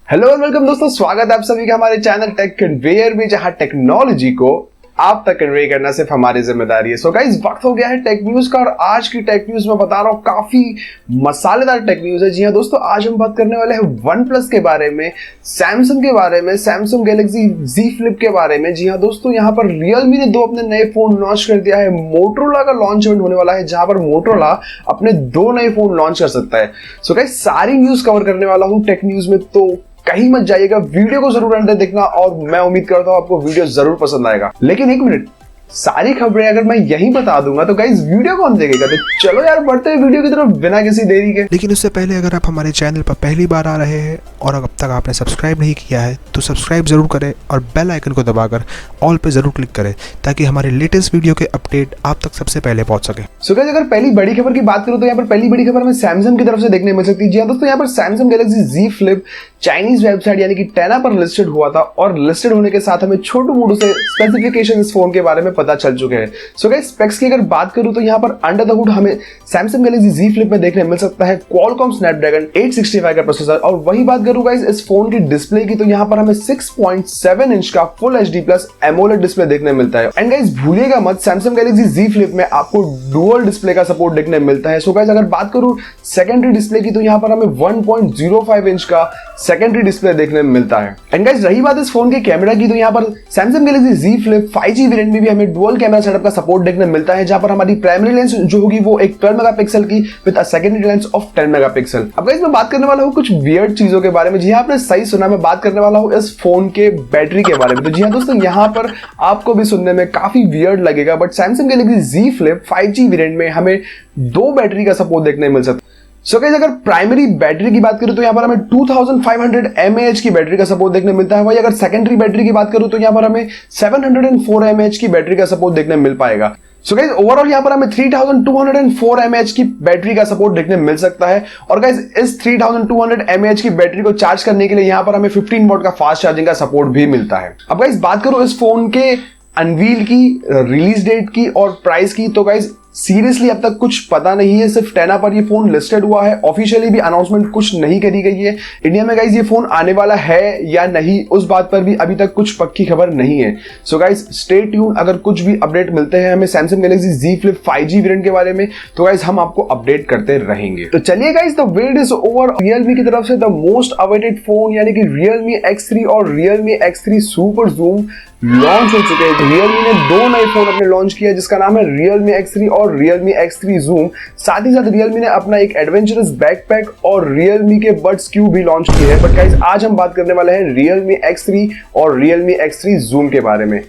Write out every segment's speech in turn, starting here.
Hello और welcome दोस्तों, स्वागत है आप सभी का हमारे चैनल टेक कन्वेयर में, जहां टेक्नोलॉजी को आप तक कन्वे करना सिर्फ हमारी जिम्मेदारी है। सो गाइस, वक्त हो गया है टेक न्यूज का, और आज की टेक न्यूज में बता रहा हूँ काफी मसालेदार टेक न्यूज है। जी हाँ दोस्तों, आज हम बात करने वाले हैं वन प्लस के बारे में, सैमसंग के बारे में, सैमसंग गैलेक्सी Z Flip के बारे में। जी हाँ दोस्तों, यहाँ पर रियलमी ने दो अपने नए फोन लॉन्च कर दिया है। मोटोरोला का लॉन्च इवेंट होने वाला है, जहां पर मोटोरोला अपने दो नए फोन लॉन्च कर सकता है। सो गाइस, सारी न्यूज कवर करने वाला हूँ टेक न्यूज में, तो कहीं मत जाइएगा, वीडियो को जरूर अंदर देखना, और मैं उम्मीद करता हूं आपको वीडियो जरूर पसंद आएगा। लेकिन एक मिनट, सारी खबरें अगर मैं यहीं बता दूंगा तो गाइस वीडियो कौन देखेगा? तो चलो यार, बढ़ते हैं वीडियो की तरफ बिना किसी देरी के। लेकिन उससे पहले अगर आप हमारे चैनल पर पहली बार आ रहे हैं और अब तक आपने सब्सक्राइब नहीं किया है तो सब्सक्राइब जरूर करें और बेल आइकन को दबाकर ऑल पे जरूर क्लिक करें, ताकि हमारे लेटेस्ट वीडियो के अपडेट आप तक सबसे पहले पहुंच सके। सो गाइस, अगर पहली बड़ी खबर की बात करूं तो यहाँ पर पहली बड़ी खबर हमें सैमसंग की तरफ से देखने मिल सकती है। जी हाँ दोस्तों, यहाँ पर Samsung Galaxy Z Flip Chinese website यानी कि टेना पर लिस्टेड हुआ था, और लिस्टेड होने के साथ हमें छोटू मोटू से स्पेसिफिकेशन इस फोन के बारे में पता चल चुके हैं। सो गाइस, स्पेक्स की अगर बात करूं तो यहाँ पर अंडर द हुड हमें सैमसंग गैलेक्सी Z Flip में देखने मिल सकता है क्वालकॉम स्नैपड्रैगन 865 का प्रोसेसर। और वही बात करूं गाइस इस फोन की डिस्प्ले की, तो यहाँ पर हमें 6.7 इंच का full HD plus AMOLED display देखने मिलता है। एंड गाइस, भूलिएगा मत, सैमसंग गैलेक्सी Z Flip में आपको डुअल डिस्प्ले का सपोर्ट देखने मिलता है। सो गाइस, अगर बात करूं सेकेंडरी डिस्प्ले की, तो यहाँ पर हमें 1.05 इंच का सेकेंडरी डिस्प्ले देखने में मिलता है। एंड गाइस, रही बात इस फोन के कैमरा की, तो यहाँ पर Samsung Galaxy Z Flip 5G variant में भी हमें डुअल कैमरा सेटअप का सपोर्ट देखने मिलता है, जहां पर हमारी प्राइमरी लेंस जो होगी वो एक 12 मेगापिक्सल की with a secondary lens of 10 megapixel. अब गाइस, मैं बात करने वाला हूं कुछ वियर्ड चीजों के बारे में। जी हां, आपने सही सुना, मैं बात करने वाला हूं इस फोन के बैटरी के बारे में। तो जी हां दोस्तों, यहां पर आपको भी सुनने में काफी वियर्ड लगेगा, but Samsung Galaxy Z Flip 5G variant में हमें दो बैटरी का सपोर्ट देखने मिल सकता है। सो गाइस, अगर प्राइमरी बैटरी की बात करूं तो यहां पर हमें 2500 mAh की बैटरी का सपोर्ट देखने मिलता है। वही अगर सेकेंडरी बैटरी की बात करूं तो यहां पर हमें 704 mAh की बैटरी का सपोर्ट देखने मिल पाएगा। सो गाइस, ओवरऑल यहां पर हमें 3204 mAh की बैटरी का सपोर्ट देखने मिल सकता है। और गाइस, इस 3200 mAh की बैटरी को चार्ज करने के लिए यहां पर हमें 15 वॉट का फास्ट चार्जिंग का सपोर्ट भी मिलता है। अब गाइस, बात करूं इस फोन के अनवील की, रिलीज डेट की और प्राइस की, तो गाइस सीरियसली अब तक कुछ पता नहीं है। सिर्फ टेना पर ये फोन लिस्टेड हुआ है, ऑफिशियली भी अनाउंसमेंट कुछ नहीं करी गई है। इंडिया में गाइस ये फोन आने वाला है या नहीं, उस बात पर भी अभी तक कुछ पक्की खबर नहीं है। सो गाइस, स्टे ट्यून, अगर कुछ भी अपडेट मिलते हैं हमें Samsung Galaxy Z Flip 5G variant के बारे में, तो गाइस हम आपको अपडेट करते रहेंगे। तो चलिए guys, the wait is over. Realme की तरफ से द मोस्ट अवेटेड फोन यानी कि Realme X3 और Realme X3 SuperZoom लॉन्च हो चुके हैं। Realme ने दो नए फोन अपने लॉन्च किया, जिसका नाम है Realme X3 और Realme X3 Zoom। साथ ही साथ Realme ने अपना एक एडवेंचरस बैकपैक और Realme के बड्स Q भी लॉन्च किए हैं। बट गाइस, आज हम बात करने वाले हैं Realme X3 और Realme X3 Zoom के बारे में।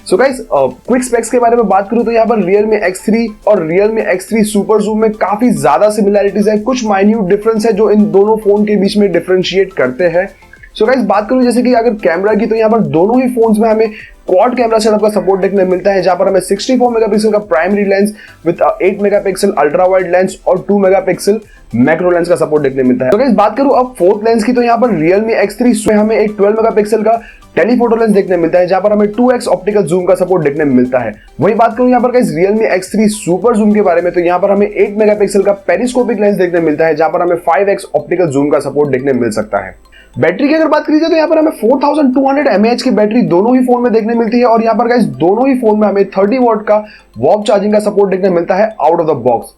सो गाइस, क्विक स्पेक्स के बारे में बात करूं तो यहाँ पर Realme X3 और Realme X3 SuperZoom में काफी ज्यादा सिमिलैरिटीज है, कुछ माइन्यूट डिफरेंस है जो इन दोनों फोन के बीच में डिफरेंशिएट करते हैं। सो गाइस, बात करूं जैसे कि अगर कैमरा की, तो यहाँ पर दोनों ही फोन्स में हमें क्वाड कैमरा सेटअप का सपोर्ट देखने मिलता है, जहां पर हमें 64 मेगापिक्सल का primary lens with 8 megapixel ultra wide lens और 2 मेगापिक्सल मैक्रो लेंस का सपोर्ट देखने मिलता है। तो गाइस, बात करूं अब फोर्थ लेंस की, तो यहाँ पर Realme X3 में हमें एक 12 मेगापिक्सल का टेलीफोटो लेंस देखने मिलता है, जहां पर हमें 2x ऑप्टिकल जूम का सपोर्ट देखने में मिलता है। वही बात करूं यहाँ पर guys Realme X3 super zoom के बारे में, तो यहाँ पर हमें 8 मेगापिक्सल का पेरिस्कोपिक लेंस देखने मिलता है, जहां पर हमें 5x ऑप्टिकल जूम का सपोर्ट देखने मिल सकता है। बैटरी की अगर बात करी जाए तो यहाँ पर हमें 4200 mAh की बैटरी दोनों ही फोन में देखने मिलती है, और यहाँ पर गाइस दोनों ही फोन में हमें 30 वॉट का वॉक चार्जिंग का सपोर्ट देखने मिलता है out of the box.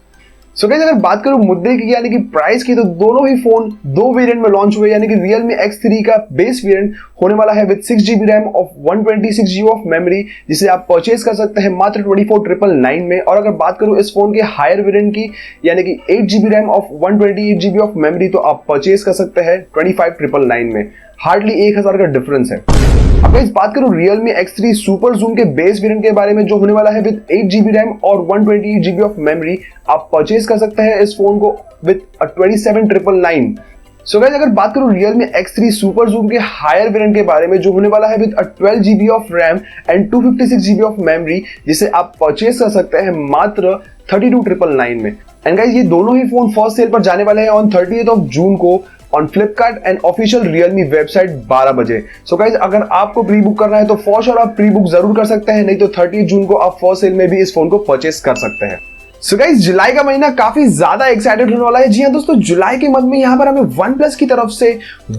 So guys, अगर बात करूं मुद्दे की यानी कि प्राइस की, तो दोनों ही फोन दो वेरिएंट में लॉन्च हुए, यानी कि Realme X3 का बेस वेरिएंट होने वाला है विद 6GB रैम और 126GB ऑफ मेमोरी, जिसे आप परचेज कर सकते हैं मात्र 24,999 में। और अगर बात करूं इस फोन के हायर वेरिएंट की, यानी कि 8GB RAM of 128GB of memory, तो आप परचेज कर सकते हैं 25,999 में। हार्डली 1000 का डिफरेंस है। अब गाइस, बात करूं Realme X3 SuperZoom के बेस वेरिएंट के बारे में, जो होने वाला है विद 8GB रैम और 128GB ऑफ मेमोरी, आप परचेज कर सकते हैं इस फोन को विद 27,999। सो गाइस, अगर बात करूं Realme X3 SuperZoom के हायर वेरिएंट के बारे में, जो होने वाला है with 12GB of RAM and 256GB of memory, जिसे आप परचेज कर सकते हैं मात्र 32,999 में। एंड गाइस, ये दोनों ही फोन फर्स्ट सेल पर जाने वाले हैं ऑन 30th ऑफ जून को on Flipkart and official Realme website 12 बजे। सो गाइस, अगर आपको प्री बुक करना है तो फॉर श्योर आप प्री बुक जरूर कर सकते हैं, नहीं तो 30 जून को आप फर्स्ट सेल में भी इस फोन को परचेस कर सकते हैं। सो गाइस जुलाई का महीना काफी ज्यादा एक्साइटेड होने वाला है। जी हाँ दोस्तों, जुलाई के मंथ में यहाँ पर हमें वन प्लस की तरफ से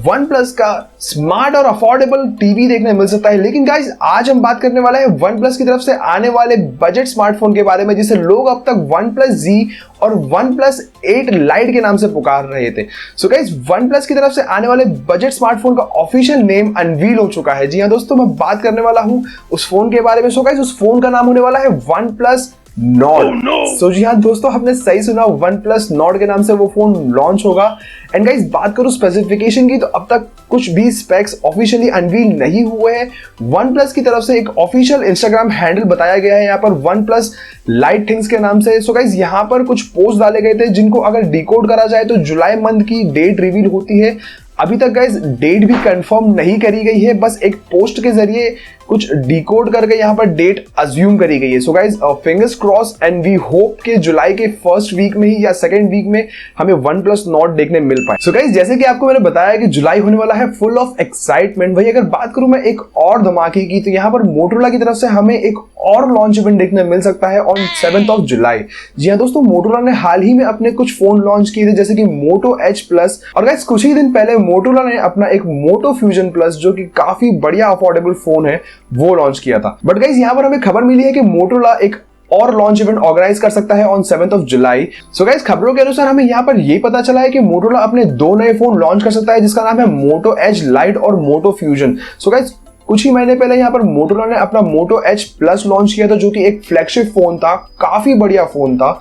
वन प्लस का स्मार्ट और अफोर्डेबल टीवी देखने मिल सकता है। लेकिन गाइस आज हम बात करने वाले हैं वन प्लस की तरफ से आने वाले बजट स्मार्टफोन के बारे में, जिसे लोग अब तक वन प्लस जी और वन प्लस 8 लाइट के नाम से पुकार रहे थे। सो गाइस वन प्लस की तरफ से आने वाले बजट स्मार्टफोन का ऑफिशियल नेम अनवील हो चुका है। जी हाँ दोस्तों, मैं बात करने वाला हूं उस फोन के बारे में। सो गाइस उस फोन का नाम होने वाला है वन प्लस नॉट। सो जी हाँ दोस्तों, आपने सही सुना, वन प्लस नॉट के नाम से वो फोन लॉन्च होगा। एंड गाइस बात करूं स्पेसिफिकेशन की, तो अब तक कुछ भी स्पेक्स ऑफिशियली अनवील नहीं हुए हैं। वन प्लस की तरफ से एक ऑफिशियल इंस्टाग्राम हैंडल बताया गया है यहाँ पर वन प्लस लाइट थिंग्स के नाम से। सो गाइस यहाँ पर कुछ पोस्ट डाले गए थे जिनको अगर डिकोड करा जाए तो जुलाई मंथ की डेट रिवील होती है। अभी तक गाइस डेट भी कंफर्म नहीं करी गई है, बस एक पोस्ट के जरिए कुछ डिकोड करके यहाँ पर डेट अज्यूम करी गई है। So guys fingers cross and we hope कि जुलाई के फर्स्ट वीक में ही या सेकंड वीक में हमें वन प्लस नॉट देखने मिल पाए। सो गाइस जैसे कि आपको मैंने बताया कि जुलाई होने वाला है फुल ऑफ एक्साइटमेंट। वही अगर बात करूं मैं एक और धमाके की, तो यहाँ पर मोटोरोला की तरफ से हमें एक और लॉन्च इवेंट देखने मिल सकता है ऑन 7th ऑफ जुलाई। जी हाँ दोस्तों, मोटोरोला ने हाल ही में अपने कुछ फोन लॉन्च किए थे, जैसे कि मोटो एच प्लस, और गाइस कुछ ही दिन पहले मोटोरोला ने अपना एक मोटो फ्यूजन प्लस, जो कि काफी बढ़िया अफोर्डेबल फोन है, वो लॉन्च किया था। बट गाइस यहाँ पर हमें खबर मिली है कि मोटोरोला एक और लॉन्च इवेंट ऑर्गेनाइज कर सकता है on 7th of July. So guys खबरों के अनुसार हमें यहाँ पर ये पता चला है कि मोटोरोला अपने दो नए फोन लॉन्च कर सकता है, जिसका नाम है मोटो एच लाइट और मोटो फ्यूजन। सो गाइस कुछ ही महीने पहले यहाँ पर मोटोरोला ने अपना मोटो एच प्लस लॉन्च किया था, जो कि एक फ्लैगशिप फोन था, काफी बढ़िया फोन था।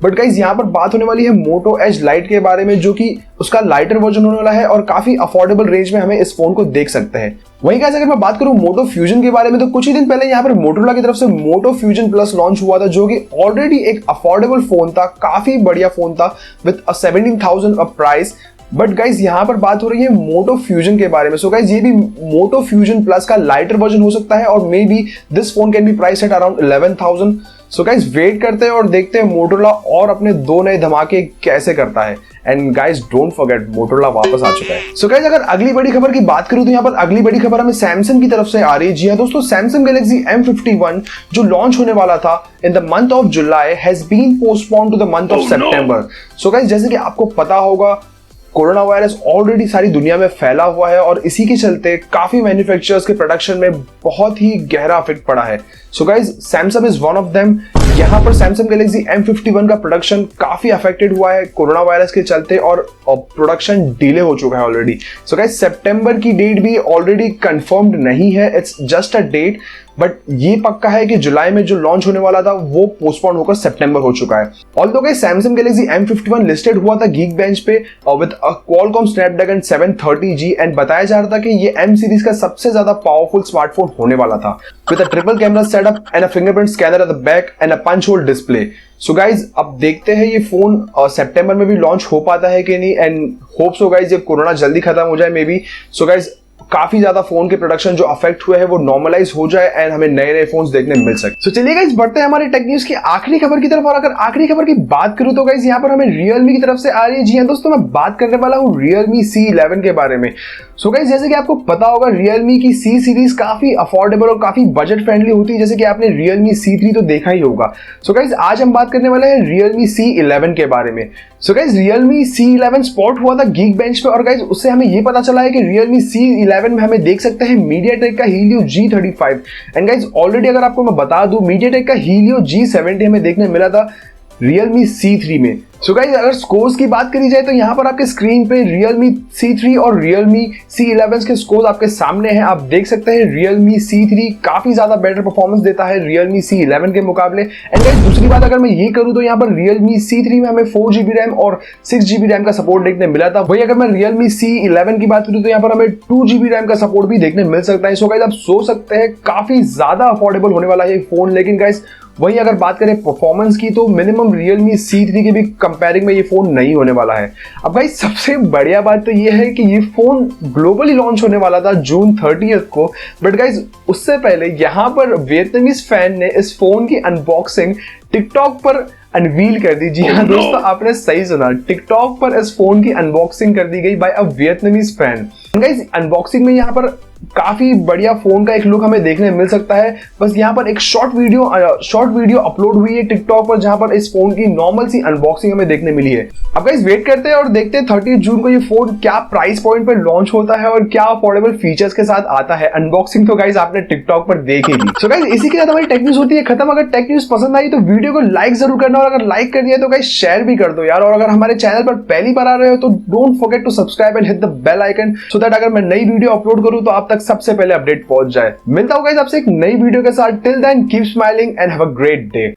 बट गाइस यहाँ पर बात होने वाली है मोटो एच लाइट के बारे में, जो कि उसका लाइटर वर्जन होने वाला है और काफी अफोर्डेबल रेंज में हमें इस फोन को देख सकते हैं। वहीं गाइस अगर मैं बात करूं मोटो फ्यूजन के बारे में, तो कुछ ही दिन पहले यहाँ पर मोटोरोला की तरफ से मोटो फ्यूजन प्लस लॉन्च हुआ था, जो कि ऑलरेडी एक अफोर्डेबल फोन था, काफी बढ़िया फोन था विद 17,000 प्राइस। बट गाइज यहाँ पर बात हो रही है मोटो फ्यूजन के बारे में। सो गाइज ये भी मोटो फ्यूजन प्लस का लाइटर वर्जन हो सकता है, और may be this phone can be price at around 11,000। So guys wait करते हैं और देखते हैं मोटोरोला और अपने दो नए धमाके कैसे करता है। And guys don't forget, Motorola वापस आ चुका है। सो गाइज अगर अगली बड़ी खबर की बात करूं, तो यहाँ पर अगली बड़ी खबर हमें सैमसंग की तरफ से आ रही है। जी हाँ दोस्तों, सैमसंग गैलेक्सी M51 जो लॉन्च होने वाला था in the month of July has been postponed to the month of September. So guys जैसे कि आपको पता होगा, कोरोना वायरस ऑलरेडी सारी दुनिया में फैला हुआ है और इसी के चलते काफी मैन्युफैक्चरर्स के प्रोडक्शन में बहुत ही गहरा इफेक्ट पड़ा है। So guys Samsung is one of them. यहाँ पर सैमसंग गैलेक्सी M51 का प्रोडक्शन काफी अफेक्टेड हुआ है कोरोना वायरस के चलते, और प्रोडक्शन डिले हो चुका है ऑलरेडी। सो गाइज सितंबर की डेट भी ऑलरेडी कंफर्म्ड नहीं है, it's just a date. But ये पक्का है कि जुलाई में जो लॉन्च होने वाला था वो पोस्टपोन होकर सितंबर हो चुका है। Although guys Samsung Galaxy M51 listed हुआ था गीक बेंच पे with a Qualcomm Snapdragon 730G, and बताया जा रहा था कि ये M सीरीज का सबसे ज्यादा पावरफुल स्मार्टफोन होने वाला था, with a triple camera setup and a fingerprint scanner at the back and a punch hole display. So guys अब देखते हैं ये फोन सितंबर में भी लॉन्च हो पाता है कि नहीं, एंड होप्स हो गाइज ये कोरोना जल्दी खत्म हो जाए मे बी। सो गाइज काफी ज्यादा फोन के प्रोडक्शन जो अफेक्ट हुए हैं वो नॉर्मलाइज हो जाए एंड हमें नए नए फोन्स देखने मिल सके। तो चलिए गाइस बढ़ते हैं हमारे टेक न्यूज की आखिरी खबर की तरफ। और अगर आखिरी खबर की बात करूं तो गाइस यहाँ पर हमें Realme की तरफ से आ रही है। जी हाँ दोस्तों, मैं बात करने वाला हूँ Realme C11 के बारे में। सो गाइस जैसे कि आपको पता होगा, Realme की C सीरीज काफी अफोर्डेबल और काफी बजट फ्रेंडली होती है, जैसे कि आपने Realme C3 तो देखा ही होगा। सो गाइस आज हम बात करने वाले हैं Realme C11 के बारे में। So guys Realme C11 spot हुआ था गीक बेंच पे, और गाइस उससे हमें ये पता चला है कि Realme C11 में हमें देख सकते हैं MediaTek का Helio G35। And guys already अगर आपको मैं बता दूं, MediaTek का Helio G70 हमें देखने मिला था Realme C3 में। सो गाइस अगर स्कोर्स की बात करी जाए तो यहाँ पर आपके स्क्रीन पे Realme C3 और Realme C11 के स्कोर्स आपके सामने हैं। आप देख सकते हैं Realme C3 काफी ज्यादा बेटर परफॉर्मेंस देता है Realme C11 के मुकाबले। एंड गाइस दूसरी बात अगर मैं ये करूँ तो यहाँ पर Realme C3 में हमें 4GB रैम और 6GB रैम का सपोर्ट देखने मिला था। वही अगर मैं Realme C11 की बात करूँ तो यहाँ पर हमें 2GB रैम का सपोर्ट भी देखने मिल सकता है। सो गाइस आप सोच सकते हैं काफी ज्यादा अफोर्डेबल होने वाला है फोन। लेकिन गाइस वही अगर बात करें परफॉर्मेंस की, तो मिनिमम Realme C3 के भी कंपेयरिंग में ये फोन नहीं होने वाला है। अब गाइस सबसे बढ़िया बात तो ये है कि ये फोन ग्लोबली लॉन्च होने वाला था जून 30 को, बट गाइस उससे पहले यहाँ पर वियतनामीज फैन ने इस फोन की अनबॉक्सिंग टिकटॉक पर अनवील कर दी। जी हाँ दोस्तों, आपने सही सुना, टिकटॉक पर इस फोन की अनबॉक्सिंग कर दी गई बाय अ वियतनामीज फैन। गाइस अनबॉक्सिंग में यहाँ पर काफी बढ़िया फोन का एक लुक हमें देखने मिल सकता है। बस यहाँ पर एक शॉर्ट वीडियो अपलोड हुई है टिकटॉक पर, जहां पर इस फोन की नॉर्मल सी अनबॉक्सिंग हमें देखने मिली है। अब गाइस वेट करते हैं और देखते हैं 30 जून को ये फोन क्या प्राइस पॉइंट पर लॉन्च होता है और क्या अफोर्डेबल फीचर्स के साथ आता है। अनबॉक्सिंग तो गाइस आपने टिकटॉक पर देख ही ली। सो गाइस इसी के साथ हमारी टेक न्यूज होती है खत्म। अगर टेक न्यूज पसंद आई तो वीडियो को लाइक जरूर करना, और अगर लाइक कर दिया तो गाइस शेयर भी कर दो यार। और अगर हमारे चैनल पर पहली बार आ रहे हो तो don't forget to subscribe and hit the bell icon, so that अगर मैं नई वीडियो अपलोड करूं तो आप तक सबसे पहले अपडेट पहुंच जाए। मिलता हूं गाइस आपसे एक नई वीडियो के साथ। Till then keep smiling and have a great day.